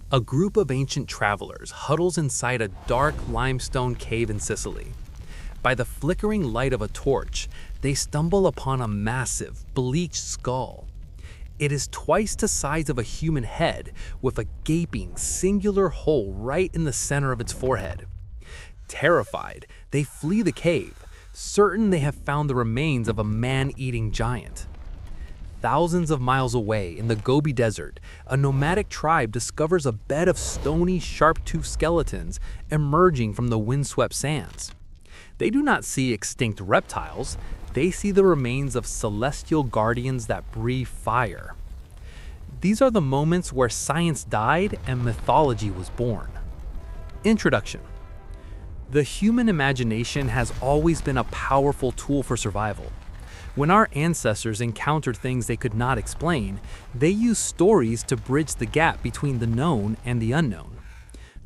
A group of ancient travelers huddles inside a dark limestone cave in Sicily. By the flickering light of a torch, they stumble upon a massive, bleached skull. It is twice the size of a human head, with a gaping, singular hole right in the center of its forehead. Terrified, they flee the cave, certain they have found the remains of a man-eating giant. Thousands of miles away in the Gobi Desert, a nomadic tribe discovers a bed of stony, sharp-toothed skeletons emerging from the windswept sands. They do not see extinct reptiles, they see the remains of celestial guardians that breathe fire. These are the moments where science died and mythology was born. Introduction. The human imagination has always been a powerful tool for survival. When our ancestors encountered things they could not explain, they used stories to bridge the gap between the known and the unknown.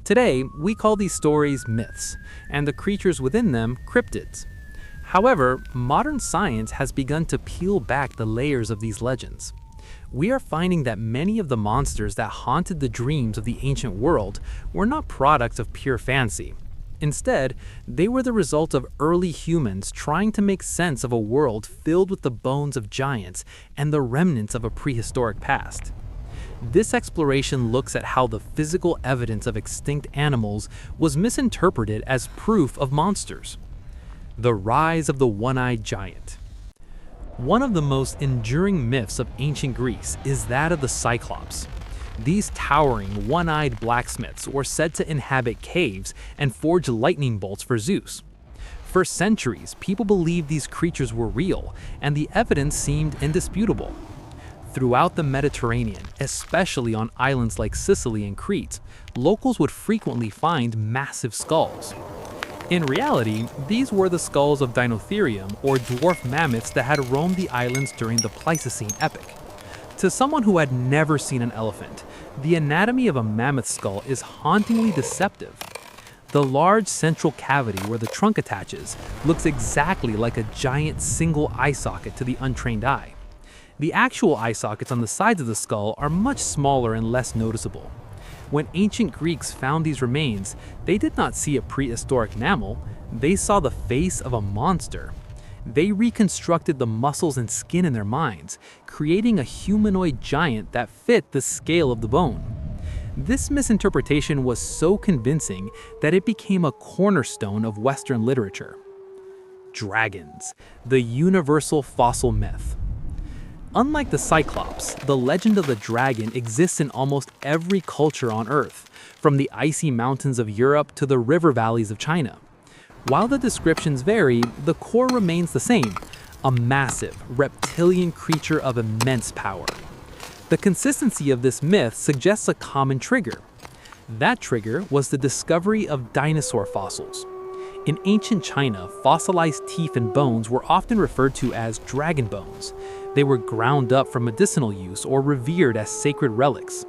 Today, we call these stories myths, and the creatures within them cryptids. However, modern science has begun to peel back the layers of these legends. We are finding that many of the monsters that haunted the dreams of the ancient world were not products of pure fantasy. Instead, they were the result of early humans trying to make sense of a world filled with the bones of giants and the remnants of a prehistoric past. This exploration looks at how the physical evidence of extinct animals was misinterpreted as proof of monsters. The rise of the one-eyed giant. One of the most enduring myths of ancient Greece is that of the Cyclops. These towering, one-eyed blacksmiths were said to inhabit caves and forge lightning bolts for Zeus. For centuries, people believed these creatures were real, and the evidence seemed indisputable. Throughout the Mediterranean, especially on islands like Sicily and Crete, locals would frequently find massive skulls. In reality, these were the skulls of Dinotherium, or dwarf mammoths that had roamed the islands during the Pleistocene epoch. To someone who had never seen an elephant, the anatomy of a mammoth skull is hauntingly deceptive. The large central cavity where the trunk attaches looks exactly like a giant single eye socket to the untrained eye. The actual eye sockets on the sides of the skull are much smaller and less noticeable. When ancient Greeks found these remains, they did not see a prehistoric mammal, they saw the face of a monster. They reconstructed the muscles and skin in their minds, creating a humanoid giant that fit the scale of the bone. This misinterpretation was so convincing that it became a cornerstone of Western literature. Dragons, the universal fossil myth. Unlike the Cyclops, the legend of the dragon exists in almost every culture on Earth, from the icy mountains of Europe to the river valleys of China. While the descriptions vary, the core remains the same, a massive, reptilian creature of immense power. The consistency of this myth suggests a common trigger. That trigger was the discovery of dinosaur fossils. In ancient China, fossilized teeth and bones were often referred to as dragon bones. They were ground up for medicinal use or revered as sacred relics.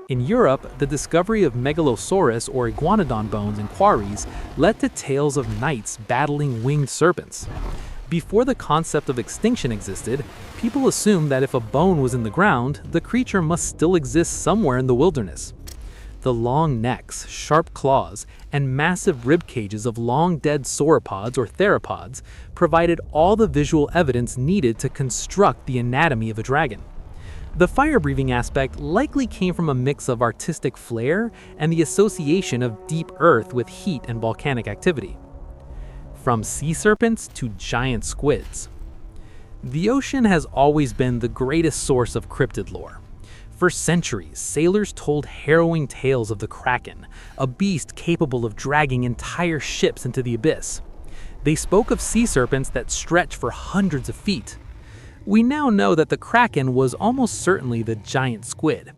In Europe, the discovery of Megalosaurus or iguanodon bones in quarries led to tales of knights battling winged serpents. Before the concept of extinction existed, people assumed that if a bone was in the ground, the creature must still exist somewhere in the wilderness. The long necks, sharp claws, and massive rib cages of long-dead sauropods or theropods provided all the visual evidence needed to construct the anatomy of a dragon. The fire-breathing aspect likely came from a mix of artistic flair and the association of deep earth with heat and volcanic activity. From sea serpents to giant squids. The ocean has always been the greatest source of cryptid lore. For centuries, sailors told harrowing tales of the Kraken, a beast capable of dragging entire ships into the abyss. They spoke of sea serpents that stretch for hundreds of feet. We now know that the Kraken was almost certainly the giant squid.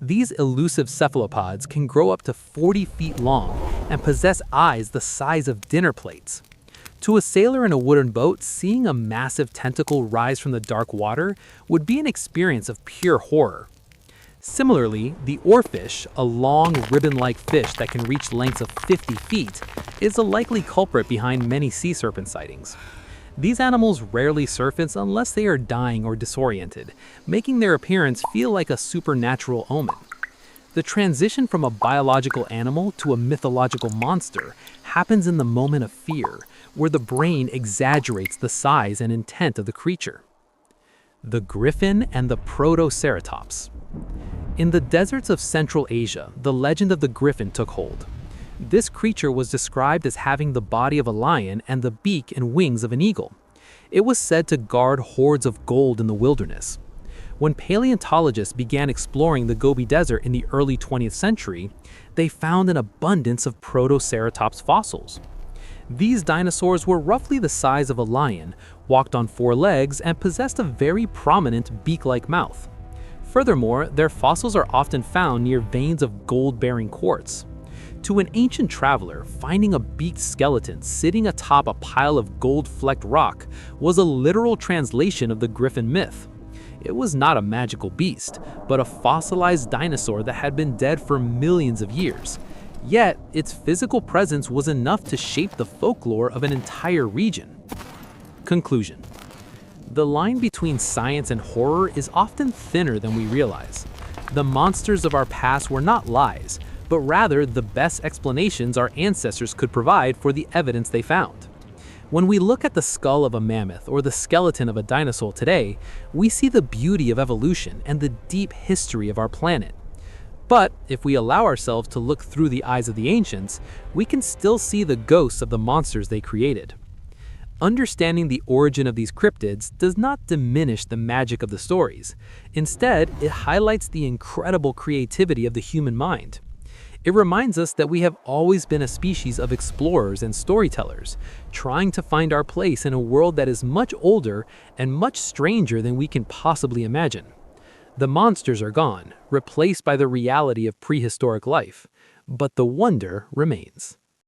These elusive cephalopods can grow up to 40 feet long and possess eyes the size of dinner plates. To a sailor in a wooden boat, seeing a massive tentacle rise from the dark water would be an experience of pure horror. Similarly, the oarfish, a long, ribbon-like fish that can reach lengths of 50 feet, is a likely culprit behind many sea serpent sightings. These animals rarely surface unless they are dying or disoriented, making their appearance feel like a supernatural omen. The transition from a biological animal to a mythological monster happens in the moment of fear, where the brain exaggerates the size and intent of the creature. The griffin and the Protoceratops. In the deserts of Central Asia, the legend of the griffin took hold. This creature was described as having the body of a lion and the beak and wings of an eagle. It was said to guard hoards of gold in the wilderness. When paleontologists began exploring the Gobi Desert in the early 20th century, they found an abundance of Protoceratops fossils. These dinosaurs were roughly the size of a lion, walked on four legs, and possessed a very prominent beak-like mouth. Furthermore, their fossils are often found near veins of gold-bearing quartz. To an ancient traveler, finding a beaked skeleton sitting atop a pile of gold-flecked rock was a literal translation of the griffin myth. It was not a magical beast, but a fossilized dinosaur that had been dead for millions of years. Yet, its physical presence was enough to shape the folklore of an entire region. Conclusion. The line between science and horror is often thinner than we realize. The monsters of our past were not lies, but rather the best explanations our ancestors could provide for the evidence they found. When we look at the skull of a mammoth or the skeleton of a dinosaur today, we see the beauty of evolution and the deep history of our planet. But if we allow ourselves to look through the eyes of the ancients, we can still see the ghosts of the monsters they created. Understanding the origin of these cryptids does not diminish the magic of the stories. Instead, it highlights the incredible creativity of the human mind. It reminds us that we have always been a species of explorers and storytellers, trying to find our place in a world that is much older and much stranger than we can possibly imagine. The monsters are gone, replaced by the reality of prehistoric life, but the wonder remains.